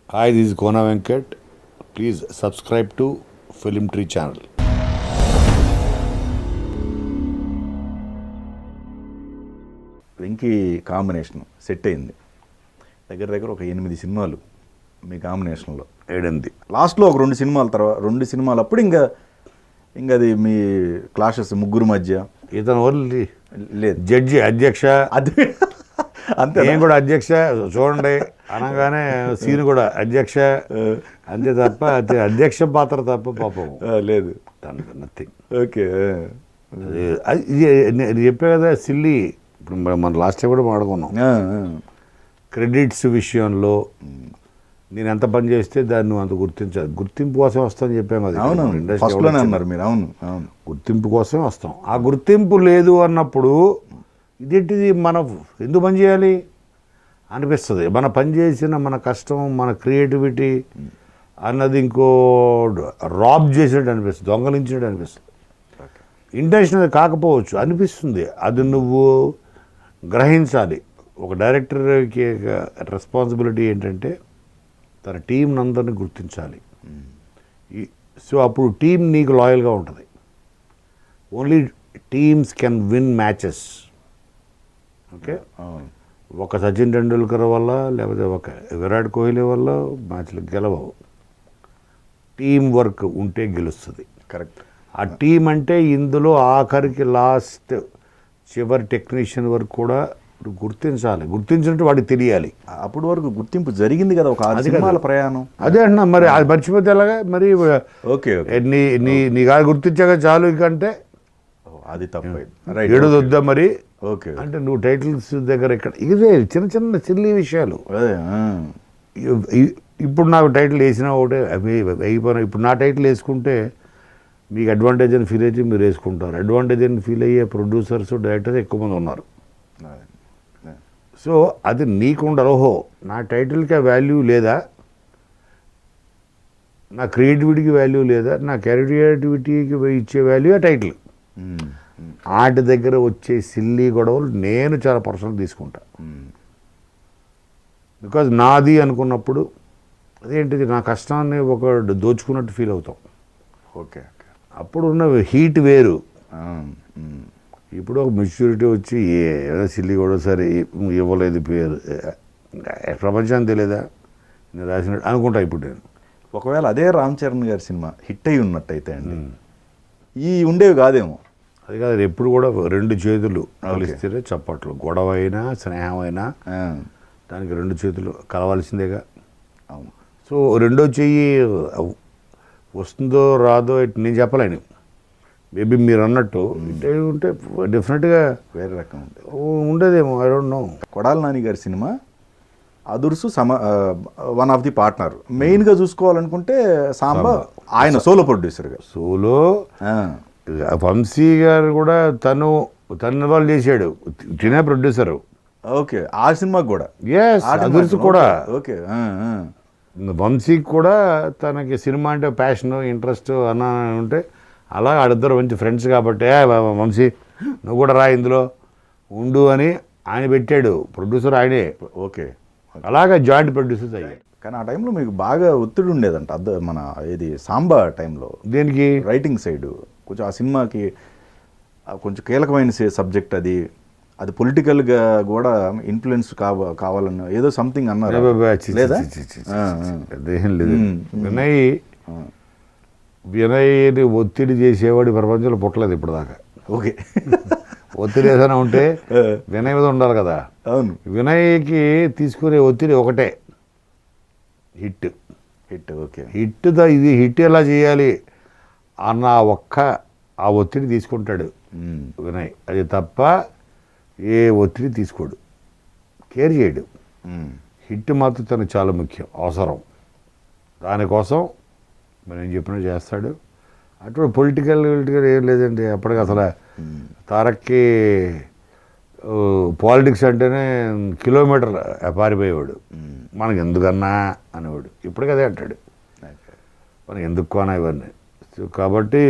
Hi, this is Kona Venkat. Please subscribe to Film Tree channel. Venky combination set అయింది దగ్గర దగ్గర ఒక 8 సినిమాలు మీ కాంబినేషన్లో. 8 లాస్ట్లో ఒక 2 సినిమాల తర్వాత 2 సినిమాలు అప్పుడు ఇంకా అది మీ క్లాషెస్ ముగ్గురు మధ్య. ఇతను ఓన్లీ లేదు జడ్జి అధ్యక్ష, అది అంతే. నేను కూడా అధ్యక్ష చూడండి అనగానే సీన్ కూడా అధ్యక్ష, అంతే తప్ప అధ్యక్ష పాత్ర తప్ప పాపం లేదు నథింగ్. ఓకే నేను చెప్పే కదా సిల్లీ. ఇప్పుడు మన లాస్ట్ టైం కూడా మాట్లాడుకున్నాం, క్రెడిట్స్ విషయంలో నేను ఎంత పని చేస్తే దాన్ని నువ్వు అంత గుర్తించాలి. గుర్తింపు కోసం వస్తామని చెప్పాం కదా. అవును ఫస్ట్లోనే అన్నారు మీరు. అవును అవును గుర్తింపు కోసమే వస్తాం. ఆ గుర్తింపు లేదు అన్నప్పుడు ఇదేంటిది, మనం ఎందుకు పని చేయాలి అనిపిస్తుంది. మన పని చేసిన మన కష్టం, మన క్రియేటివిటీ అన్నది ఇంకో రాబ్ చేసినట్టు అనిపిస్తుంది, దొంగలించినట్టు అనిపిస్తుంది. ఇంటెన్షనల్ కాకపోవచ్చు అనిపిస్తుంది. అది నువ్వు గ్రహించాలి. ఒక డైరెక్టర్కి రెస్పాన్సిబిలిటీ ఏంటంటే తన టీం అందరినీ గుర్తించాలి. సో అప్పుడు టీం నీకు లాయల్గా ఉంటుంది. Only teams can win matches. Okay, ఒక సచిన్ టెండూల్కర్ వల్ల లేకపోతే ఒక విరాట్ కోహ్లీ వల్ల మ్యాచ్లు గెలవవు. టీం వర్క్ ఉంటే గెలుస్తుంది. కరెక్ట్. ఆ టీం అంటే ఇందులో ఆఖరికి లాస్ట్ చివరి టెక్నీషియన్ వరకు కూడా గుర్తించాలి. గుర్తించినట్టు వాడికి తెలియాలి. అప్పటి వరకు గుర్తింపు జరిగింది కదా, ఒక 6 సినిమాల ప్రయాణం. అదే అంటున్నా, మరి అది మర్చిపోతే ఎలాగా మరి. ఓకే నీ కాదు గుర్తించాక చాలు ఇంకంటే అది తప్ప ఏడుదొద్దా మరి. ఓకే అంటే నువ్వు టైటిల్స్ దగ్గర ఇక్కడ ఇదే చిన్న చిన్న చిల్లి విషయాలు. ఇప్పుడు నాకు టైటిల్ వేసినా ఒకటే అయిపోయినా. ఇప్పుడు నా టైటిల్ వేసుకుంటే మీకు అడ్వాంటేజ్ అని ఫీల్ అయితే మీరు వేసుకుంటారు. అడ్వాంటేజ్ అని ఫీల్ అయ్యే ప్రొడ్యూసర్స్, డైరెక్టర్స్ ఎక్కువ మంది ఉన్నారు. సో అది నీకు ఉండరు. ఓహో నా టైటిల్కి వాల్యూ లేదా, నా క్రియేటివిటీకి వాల్యూ లేదా, నా క్రియేటివిటీకి ఇచ్చే వాల్యూ ఆ టైటిల్. వాటి దగ్గర వచ్చే సిల్లీ గొడవలు నేను చాలా పర్సనల్ తీసుకుంటా. బికాజ్ నాది అనుకున్నప్పుడు అదేంటిది నా కష్టాన్ని ఒక దోచుకున్నట్టు ఫీల్ అవుతాం. ఓకే అప్పుడు ఉన్న హీట్ వేరు. ఇప్పుడు ఒక మెచ్యూరిటీ వచ్చి ఏదో సిల్లీ కూడా సరే ఇవ్వలేదు పేరు, ప్రపంచానికి తెలియదా నేను రాసినట్టు అనుకుంటా ఇప్పుడు నేను. ఒకవేళ అదే రామ్ చరణ్ గారి సినిమా హిట్ అయి ఉన్నట్టయితే అండి ఈ ఉండేవి కాదేమో. అది కాదు, ఎప్పుడు కూడా 2 చేతులు కలిస్తేనే చప్పట్లు. గొడవ అయినా స్నేహం అయినా దానికి 2 చేతులు కలవాల్సిందేగా. అవును. సో రెండో చెయ్యి వస్తుందో రాదో నేను చెప్పలేను. మేబీ మీరు అన్నట్టు ఉంటే డెఫినెట్గా వేరే రకం ఉండేదేమో. I don't know. Kodali Nani గారి సినిమా Adhurs one of the partner. మెయిన్గా చూసుకోవాలనుకుంటే సాంబా ఆయన సోలో ప్రొడ్యూసర్గా. సోలో వంశీ గారు కూడా తను ఇన్వాల్వ్ చేశాడు, తినే ప్రొడ్యూసరు. ఓకే, ఆ సినిమాకి కూడా. అదుర్సు కూడా. ఓకే, వంశీకి కూడా తనకి సినిమా అంటే ప్యాషన్, ఇంట్రెస్ట్ అన్న ఉంటే అలా ఆడిద్దరు మంచి ఫ్రెండ్స్ కాబట్టి వంశీ నువ్వు కూడా రా ఇందులో ఉండు అని ఆయన పెట్టాడు. ప్రొడ్యూసర్ ఆయనే. ఓకే, అలాగా జాయింట్ ప్రొడ్యూసర్స్ అయ్యాడు. కానీ ఆ టైంలో మీకు బాగా ఒత్తిడి ఉండేదంట మన ఇది సాంబా టైంలో. దేనికి? రైటింగ్ సైడ్ కొంచెం ఆ సినిమాకి కొంచెం కీలకమైన సబ్జెక్ట్ అది. అది పొలిటికల్గా కూడా ఇన్ఫ్లుయెన్స్ కావాలని ఏదో సంథింగ్ అన్నారు. లేదా అదేం లేదు. వినయ్ని ఒత్తిడి చేసేవాడు ప్రపంచంలో పుట్టలేదు ఇప్పుడు దాకా. ఓకే, ఒత్తిడి ఏదైనా ఉంటే వినయ్ మీద ఉండాలి కదా. అవును. వినయ్కి తీసుకునే ఒత్తిడి ఒకటే, హిట్. ఓకే, ఇది హిట్ ఎలా చేయాలి అన్న ఆ ఒత్తిడి తీసుకుంటాడు వినయ్. అది తప్ప ఏ ఒత్తిడి తీసుకోడు, కేర్ చేయడు. హిట్ మాత్రం తనకు చాలా ముఖ్యం, అవసరం. దానికోసం మనం చెప్పినట్టు చేస్తాడు. అటు పొలిటికల్ ఏం లేదండి. అప్పటికి అసలు తారక్కి పాలిటిక్స్ అంటేనే కిలోమీటర్లు పారిపోయేవాడు. మనకు ఎందుకన్నా అనేవాడు. ఇప్పటికీ అదే అంటాడు, మనకి ఎందుకు కొనా ఇవన్నీ. కాబట్టి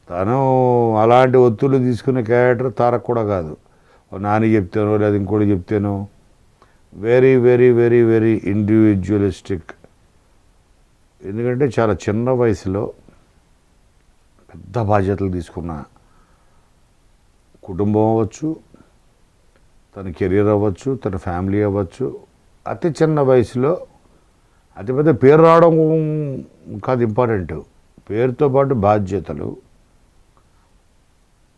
తను అలాంటి ఒత్తులు తీసుకునే క్యారెక్టర్ తారక్ కూడా కాదు. నాని చెప్తాను లేదా ఇంకోటి చెప్తాను very very very very individualistic. ఎందుకంటే చాలా చిన్న వయసులో పెద్ద బాధ్యతలు తీసుకున్న కుటుంబం అవ్వచ్చు, తన కెరీర్ అవ్వచ్చు, తన ఫ్యామిలీ అవ్వచ్చు, అతి చిన్న వయసులో అతిపెద్ద పేరు రావడం కాదు ఇంపార్టెంట్, పేరుతో పాటు బాధ్యతలు,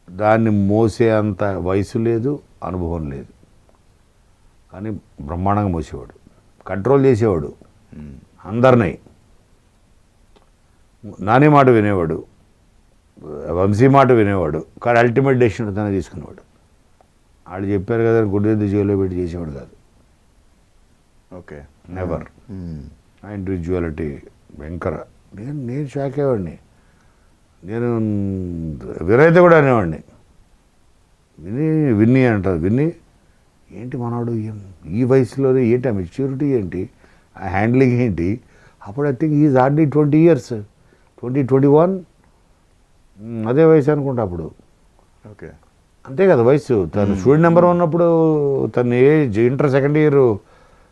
దాన్ని మోసే అంత వయసు లేదు, అనుభవం లేదు, కానీ బ్రహ్మాండంగా మోసేవాడు, కంట్రోల్ చేసేవాడు అందరినీ. నాని మాట వినేవాడు, వంశీ మాట వినేవాడు, కానీ అల్టిమేట్ డెసిషన్ తనే తీసుకునేవాడు. వాళ్ళు చెప్పారు కదా గుడ్డెద్దు జైల్లో పెట్టి చేసేవాడు కాదు. Okay, never. ఆ ఇండివిజువాలిటీ భయంకర. నేను షాక్ అయ్యేవాడిని. నేను వినైతే కూడా అనేవాడిని, విన్నీ అంటారు, విన్నీ ఏంటి మనవాడు ఈ వయసులోనే ఏంటి, ఆ మెచ్యూరిటీ ఏంటి, ఆ హ్యాండ్లింగ్ ఏంటి. అప్పుడు I think is hardly 20 years, 21 అదే వయసు అనుకుంటా అప్పుడు. ఓకే, అంతే కదా వయసు. తను స్టూడెంట్ నెంబర్ ఉన్నప్పుడు, తను ఏజ్ ఇంటర్ 2nd year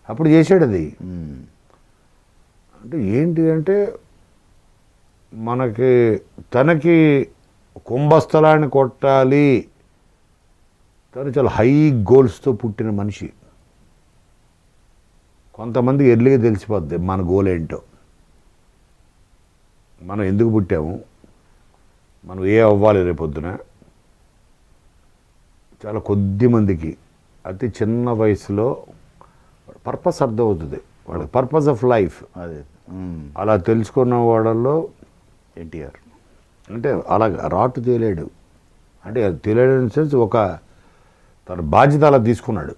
అప్పుడు చేసాడు అది. అంటే ఏంటి అంటే మనకి తనకి కుంభస్థలాన్ని కొట్టాలి, తను చాలా హై గోల్స్తో పుట్టిన మనిషి. కొంతమందికి ఎర్లీగా తెలిసిపోద్ది మన గోల్ ఏంటో, మనం ఎందుకు పుట్టాము, మనం ఏ అవ్వాలి రేపొద్దున. చాలా కొద్ది మందికి అతి చిన్న వయసులో పర్పస్ అర్థమవుతుంది, వాళ్ళకి పర్పస్ ఆఫ్ లైఫ్. అదే అలా తెలుసుకున్న వాళ్ళల్లో ఎన్టీఆర్ అంటే అలా రాటు తేలేడు, అంటే తేలేడు ఇన్ సెన్స్ ఒక తన బాధ్యత అలా తీసుకున్నాడు.